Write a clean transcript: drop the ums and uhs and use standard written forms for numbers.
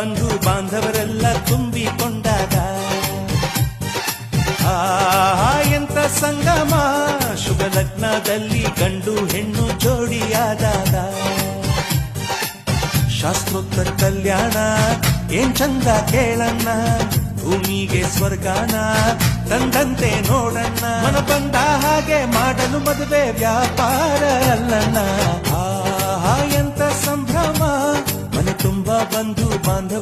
ಬಂಧು ಬಾಂಧವರೆಲ್ಲ ತುಂಬಿಕೊಂಡಾಗ ಎಂತ ಸಂಗಮ ಶುಭ ಲಗ್ನದಲ್ಲಿ ಗಂಡು ಹೆಣ್ಣು ಜೋಡಿಯಾದಾಗ ಶಾಸ್ತ್ರೋತ್ತರ ಕಲ್ಯಾಣ ಏನ್ ಚಂದ ಕೇಳಣ್ಣ ಭೂಮಿಗೆ ಸ್ವರ್ಗಾನ ತಂದಂತೆ ನೋಡಣ್ಣ ಮನ ಬಂದ ಹಾಗೆ ಮಾಡಲು ಮದುವೆ ವ್ಯಾಪಾರ ಅಲ್ಲಣ್ಣ ಎಂತ ಸಂಭ್ರಮ ಮನೆ ತುಂಬ ಬಂಧು ಬಾಂಧವ